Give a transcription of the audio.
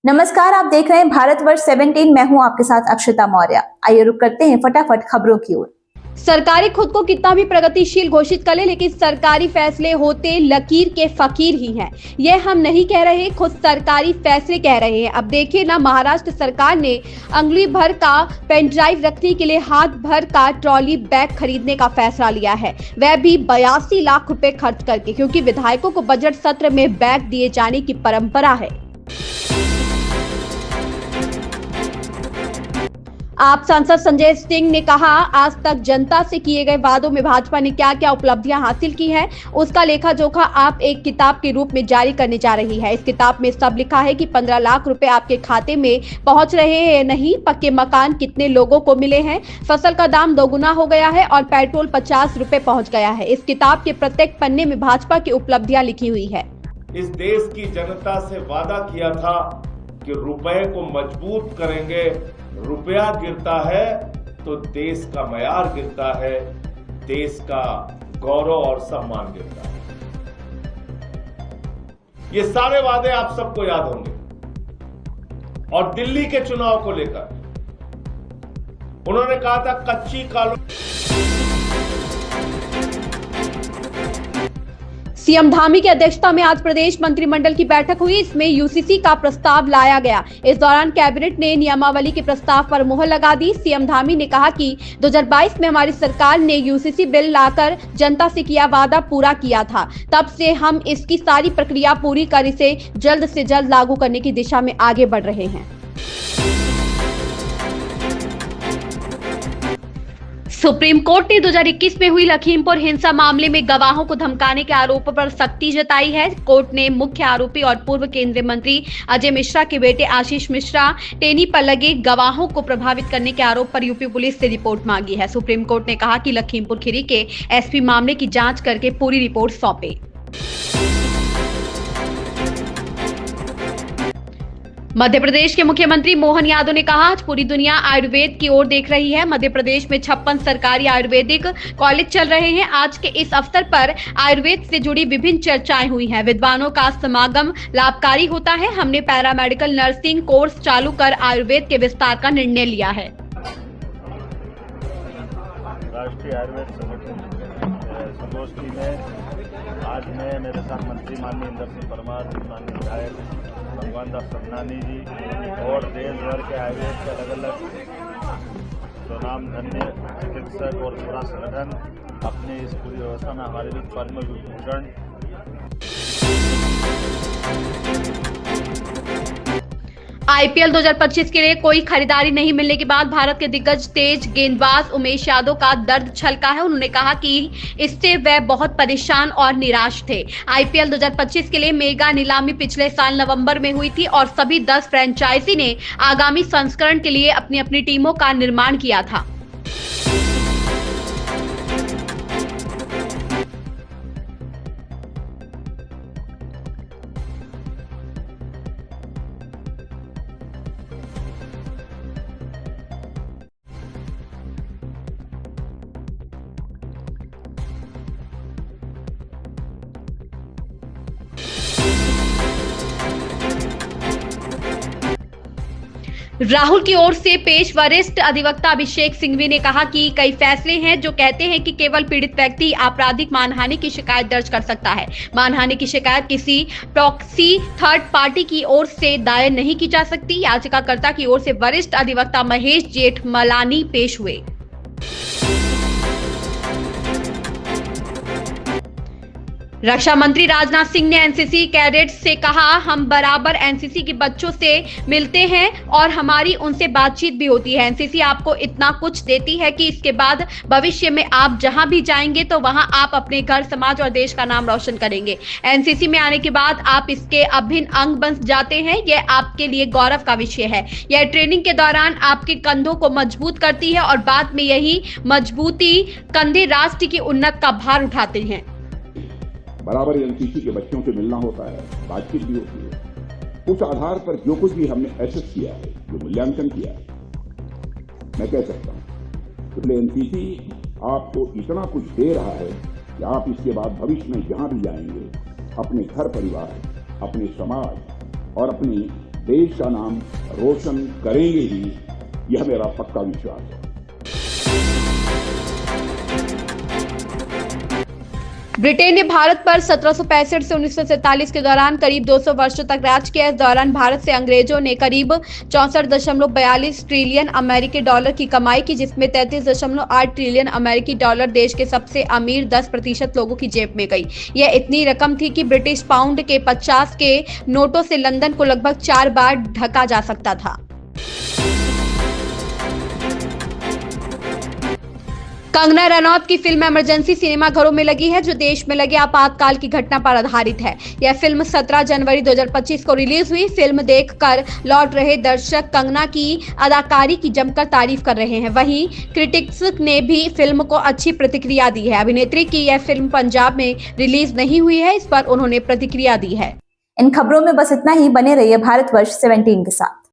नमस्कार, आप देख रहे हैं भारतवर्ष 17। मैं हूं आपके साथ अक्षता मौर्य। आइए रुक करते हैं फटाफट खबरों की ओर। सरकारी खुद को कितना भी प्रगतिशील घोषित कर ले, लेकिन सरकारी फैसले होते लकीर के फकीर ही हैं। यह हम नहीं कह रहे, खुद सरकारी फैसले कह रहे हैं। अब देखिए ना, महाराष्ट्र सरकार ने अंगुली भर का पेन ड्राइव रखने के लिए हाथ भर का ट्रॉली बैग खरीदने का फैसला लिया है, वह भी 82 लाख रुपए खर्च करके, क्योंकि विधायकों को बजट सत्र में बैग दिए जाने की परंपरा है। आप सांसद संजय सिंह ने कहा, आज तक जनता से किए गए वादों में भाजपा ने क्या क्या उपलब्धियां हासिल की हैं, उसका लेखा जोखा आप एक किताब के रूप में जारी करने जा रही है। इस किताब में सब लिखा है कि 15 लाख रुपए आपके खाते में पहुंच रहे हैं, नहीं पक्के मकान कितने लोगों को मिले हैं, फसल का दाम दोगुना हो गया है और पेट्रोल 50 रुपए पहुंच गया है। इस किताब के प्रत्येक पन्ने में भाजपा की उपलब्धियां लिखी हुई है। इस देश की जनता से वादा किया था कि रुपए को मजबूत करेंगे। रुपया गिरता है तो देश का मयार गिरता है, देश का गौरव और सम्मान गिरता है। ये सारे वादे आप सबको याद होंगे। और दिल्ली के चुनाव को लेकर उन्होंने कहा था कच्ची कॉलोनी। सीएम धामी की अध्यक्षता में आज प्रदेश मंत्रिमंडल की बैठक हुई। इसमें यूसीसी का प्रस्ताव लाया गया। इस दौरान कैबिनेट ने नियमावली के प्रस्ताव पर मुहर लगा दी। सीएम धामी ने कहा कि 2022 में हमारी सरकार ने यूसीसी बिल लाकर जनता से किया वादा पूरा किया था। तब से हम इसकी सारी प्रक्रिया पूरी कर इसे जल्द से जल्द लागू करने की दिशा में आगे बढ़ रहे हैं। सुप्रीम कोर्ट ने 2021 में हुई लखीमपुर हिंसा मामले में गवाहों को धमकाने के आरोप पर सख्ती जताई है। कोर्ट ने मुख्य आरोपी और पूर्व केंद्रीय मंत्री अजय मिश्रा के बेटे आशीष मिश्रा टेनी पर लगे गवाहों को प्रभावित करने के आरोप पर यूपी पुलिस से रिपोर्ट मांगी है। सुप्रीम कोर्ट ने कहा कि लखीमपुर खीरी के एसपी मामले की जांच करके पूरी रिपोर्ट सौंपे। मध्य प्रदेश के मुख्यमंत्री मोहन यादव ने कहा, आज पूरी दुनिया आयुर्वेद की ओर देख रही है। मध्य प्रदेश में 56 सरकारी आयुर्वेदिक कॉलेज चल रहे हैं। आज के इस अवसर पर आयुर्वेद से जुड़ी विभिन्न चर्चाएं हुई हैं। विद्वानों का समागम लाभकारी होता है। हमने पैरामेडिकल नर्सिंग कोर्स चालू कर आयुर्वेद के विस्तार का निर्णय लिया है। राष्ट्रीय आयुर्वेद संगोष्ठी में आज मैं मेरे साथ मंत्री माननीय इंदर सिंह परमार, माननीय विधायक भगवान दास सन्नानी जी और देश भर के आयुर्वेद के अलग अलग स्वनाम धन्य चिकित्सक और पूरा संगठन अपनी इस पूरी व्यवस्था में हमारे बीच पद्म विभूषण आईपीएल 2025 के लिए कोई खरीदारी नहीं मिलने के बाद भारत के दिग्गज तेज गेंदबाज उमेश यादव का दर्द छलका है। उन्होंने कहा कि इससे वह बहुत परेशान और निराश थे। आईपीएल 2025 के लिए मेगा नीलामी पिछले साल नवंबर में हुई थी और सभी 10 फ्रेंचाइजी ने आगामी संस्करण के लिए अपनी अपनी टीमों का निर्माण किया था। राहुल की ओर से पेश वरिष्ठ अधिवक्ता अभिषेक सिंघवी ने कहा कि कई फैसले हैं जो कहते हैं कि केवल पीड़ित व्यक्ति आपराधिक मानहानि की शिकायत दर्ज कर सकता है। मानहानि की शिकायत किसी प्रॉक्सी थर्ड पार्टी की ओर से दायर नहीं की जा सकती। याचिकाकर्ता की ओर से वरिष्ठ अधिवक्ता महेश जेठमलानी पेश हुए। रक्षा मंत्री राजनाथ सिंह ने एनसीसी कैडेट्स से कहा, हम बराबर एनसीसी के बच्चों से मिलते हैं और हमारी उनसे बातचीत भी होती है। एनसीसी आपको इतना कुछ देती है कि इसके बाद भविष्य में आप जहां भी जाएंगे तो वहां आप अपने घर, समाज और देश का नाम रोशन करेंगे। एनसीसी में आने के बाद आप इसके अभिन्न अंग बन जाते हैं। यह आपके लिए गौरव का विषय है। यह ट्रेनिंग के दौरान आपके कंधों को मजबूत करती है और बाद में यही मजबूती कंधे राष्ट्र की उन्नति का भार उठाते हैं। बराबर एनसीसी के बच्चों से मिलना होता है, बातचीत भी होती है। उस आधार पर जो कुछ भी हमने एसेस किया है, जो मूल्यांकन किया है, मैं कह सकता हूं इसलिए एनसीसी आपको इतना कुछ दे रहा है कि आप इसके बाद भविष्य में जहां भी जाएंगे अपने घर परिवार, अपने समाज और अपनी देश का नाम रोशन करेंगे ही, यह मेरा पक्का विश्वास है। ब्रिटेन ने भारत पर 1765 से 1947 के दौरान करीब 200 वर्षों तक राज किया। इस दौरान भारत से अंग्रेजों ने करीब 64.42 ट्रिलियन अमेरिकी डॉलर की कमाई की, जिसमें 33.8 ट्रिलियन अमेरिकी डॉलर देश के सबसे अमीर 10% लोगों की जेब में गई। यह इतनी रकम थी कि ब्रिटिश पाउंड के 50 के नोटों से लंदन को लगभग 4 बार ढका जा सकता था। कंगना रनौत की फिल्म इमरजेंसी सिनेमा घरों में लगी है, जो देश में लगे आपातकाल की घटना पर आधारित है। यह फिल्म 17 जनवरी 2025 को रिलीज हुई। फिल्म देखकर लौट रहे दर्शक कंगना की अदाकारी की जमकर तारीफ कर रहे हैं। वहीं क्रिटिक्स ने भी फिल्म को अच्छी प्रतिक्रिया दी है। अभिनेत्री की यह फिल्म पंजाब में रिलीज नहीं हुई है, इस पर उन्होंने प्रतिक्रिया दी है। इन खबरों में बस इतना ही। बने रहिए भारतवर्ष 17 के साथ।